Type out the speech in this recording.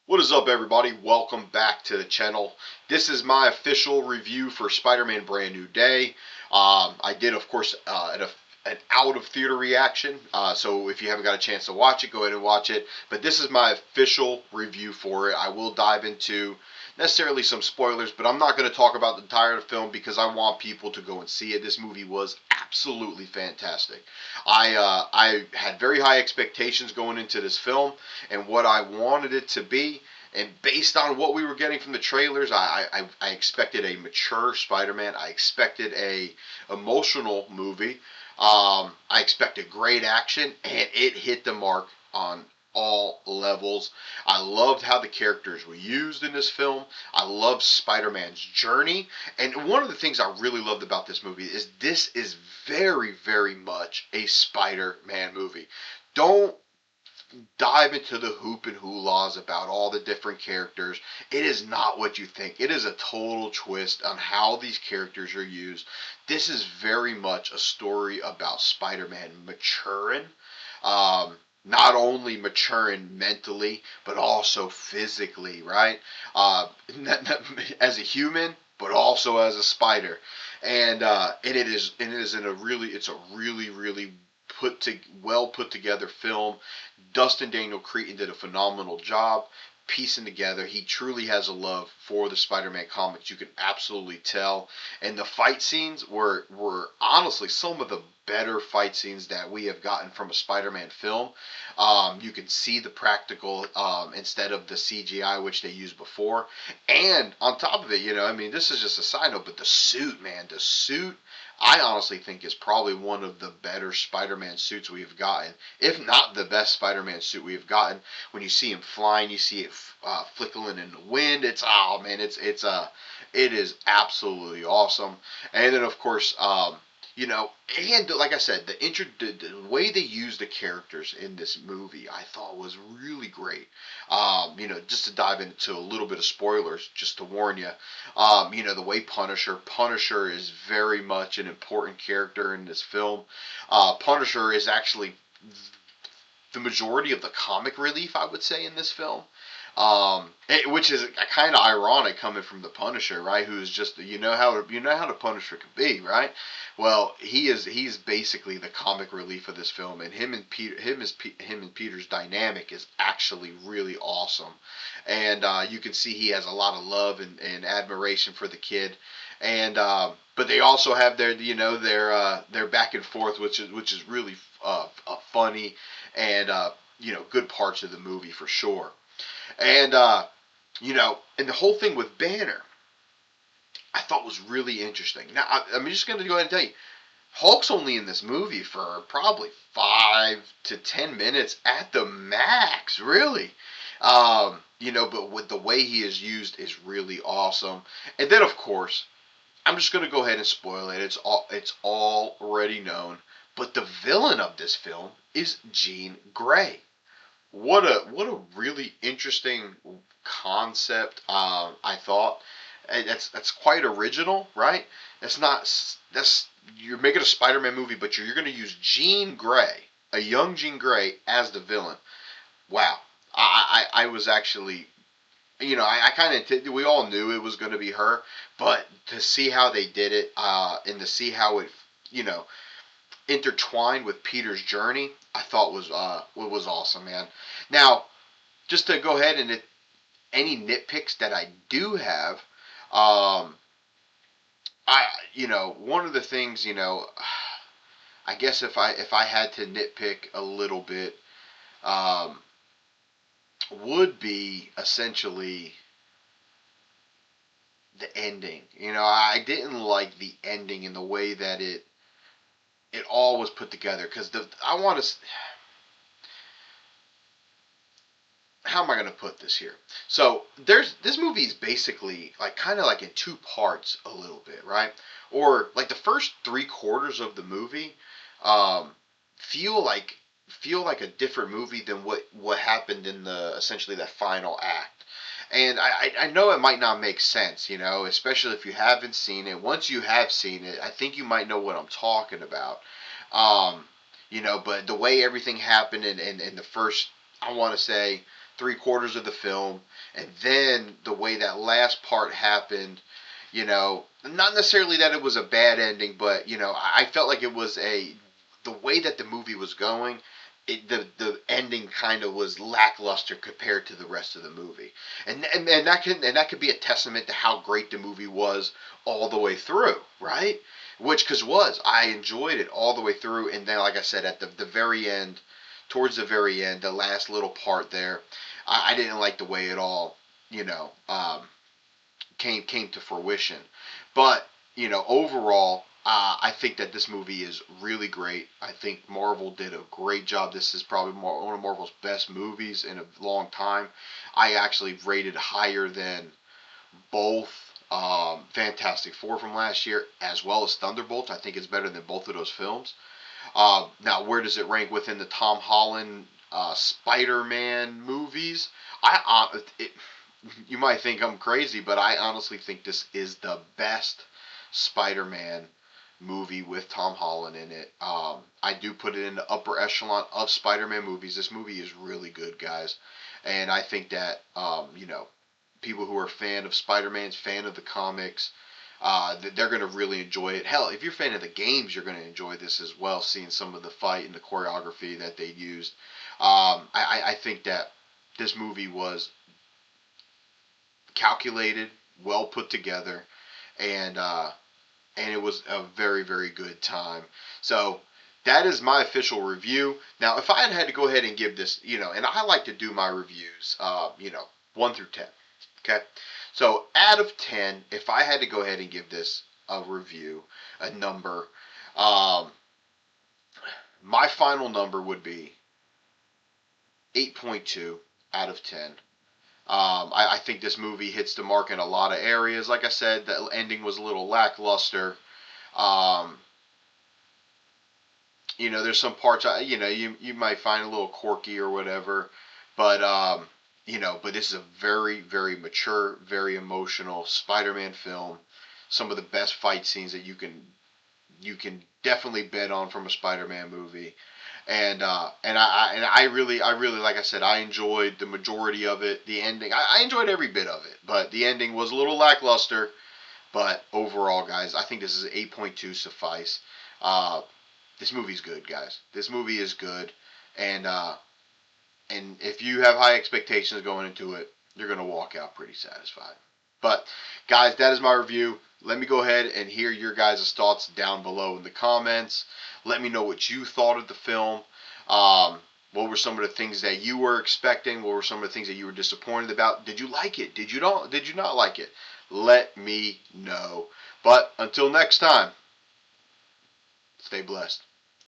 What is up, everybody? Welcome back to the channel. This is my official review for Spider-Man Brand New Day. I did, of course, an out of theater reaction. So if you haven't got a chance to watch it, go ahead and watch it. But this is my official review for it. I will dive into necessarily some spoilers, but I'm not going to talk about the entire film because I want people to go and see it. This movie was absolutely fantastic. I had very high expectations going into this film and what I wanted it to be. And based on what we were getting from the trailers, I expected a mature Spider-Man. I expected a emotional movie. I expected great action, and it hit the mark on all levels. I loved how the characters were used in this film. I loved Spider-Man's journey. And one of the things I really loved about this is very, very much a Spider-Man movie. Don't dive into the hoop and hoo-laws about all the different characters. It is not what you think. It is a total twist on how these characters are used. This is very much a story about Spider-Man maturing. Not only maturing mentally, but also physically, right? As a human, but also as a spider. And it's a really well put together film. Dustin Daniel Cretton did a phenomenal job piecing together. He truly has a love for the Spider-Man comics. You can absolutely tell. And the fight scenes were honestly some of the better fight scenes that we have gotten from a Spider-Man film. You can see the practical instead of the CGI which they used before. And on top of it, this is just a side note, but the suit, man, the suit I honestly think is probably one of the better Spider-Man suits we have gotten, if not the best Spider-Man suit we have gotten. When you see him flying, you see it flickering in the wind. It is absolutely awesome. And then of course, and like I said, the way they use the characters in this movie, I thought was really great. Just to dive into a little bit of spoilers, just to warn you, the way Punisher is very much an important character in this film. Punisher is actually the majority of the comic relief, I would say, in this film. Which is kind of ironic coming from the Punisher, right? Who's just how the Punisher can be, right? Well, he's basically the comic relief of this film, and him and Peter's dynamic is actually really awesome, and you can see he has a lot of love and admiration for the kid, and but they also have their back and forth, which is really funny and good parts of the movie for sure. And and the whole thing with Banner, I thought was really interesting. Now, I'm just going to go ahead and tell you, Hulk's only in this movie for probably 5 to 10 minutes at the max, really. But with the way he is used is really awesome. And then, of course, I'm just going to go ahead and spoil it. It's already known. But the villain of this film is Jean Grey. What a really interesting concept. I thought that's quite original, right? That's you're making a Spider-Man movie, but you're going to use Jean Grey, a young Jean Grey, as the villain. Wow, I was actually. I kind of we all knew it was going to be her, but to see how they did it, and to see how it, you know, intertwined with Peter's journey, I thought was awesome, man. Now, just to go ahead and any nitpicks that I do have, um, one of the things, I guess if I had to nitpick a little bit, um, would be essentially the ending. I didn't like the ending in the way that it all was put together because I want to. How am I going to put this here? So this movie is basically like kind of like in two parts a little bit, right? Or like the first 3 quarters of the movie um, feel like a different movie than what happened in the essentially that final act. And I know it might not make sense, especially if you haven't seen it. Once you have seen it, I think you might know what I'm talking about. But the way everything happened in the first, I want to say, 3/4 of the film, and then the way that last part happened, not necessarily that it was a bad ending, but I felt like it was the way that the movie was going. The ending kind of was lackluster compared to the rest of the movie, and that could be a testament to how great the movie was all the way through, right? Which, I enjoyed it all the way through, and then like I said, at the very end, towards the very end, the last little part there, I didn't like the way it all, you know, um, came to fruition. But overall, I think that this movie is really great. I think Marvel did a great job. This is probably one of Marvel's best movies in a long time. I actually rated higher than both Fantastic Four from last year as well as Thunderbolts. I think it's better than both of those films. Now, where does it rank within the Tom Holland Spider-Man movies? You might think I'm crazy, but I honestly think this is the best Spider-Man movie with Tom Holland in it. I do put it in the upper echelon of Spider-Man movies. This movie is really good, guys, and I think that people who are fan of Spider-Man's, fan of the comics, they're going to really enjoy it. Hell, if you're a fan of the games, you're going to enjoy this as well, seeing some of the fight and the choreography that they used. I think that this movie was calculated, well put together, and it was a very, very good time. So that is my official review. Now, if I had to go ahead and give this, and I like to do my reviews, 1 through 10. Okay, so out of 10, if I had to go ahead and give this a review, a number, my final number would be 8.2 out of 10. I think this movie hits the mark in a lot of areas. Like I said, the ending was a little lackluster. Um, there's some parts you might find a little quirky or whatever, but but this is a very, very mature, very emotional Spider-Man film. Some of the best fight scenes that you can definitely bet on from a Spider-Man movie. And I really, like I said, I enjoyed the majority of it. The ending, I enjoyed every bit of it, but the ending was a little lackluster. But overall, guys, I think this is 8.2 suffice. Uh, this movie's good, guys. This movie is good, and if you have high expectations going into it, you're gonna walk out pretty satisfied. But guys, that is my review. Let me go ahead and hear your guys' thoughts down below in the comments. Let me know what you thought of the film. What were some of the things that you were expecting? What were some of the things that you were disappointed about? Did you like it? Did you not like it? Let me know. But until next time, stay blessed.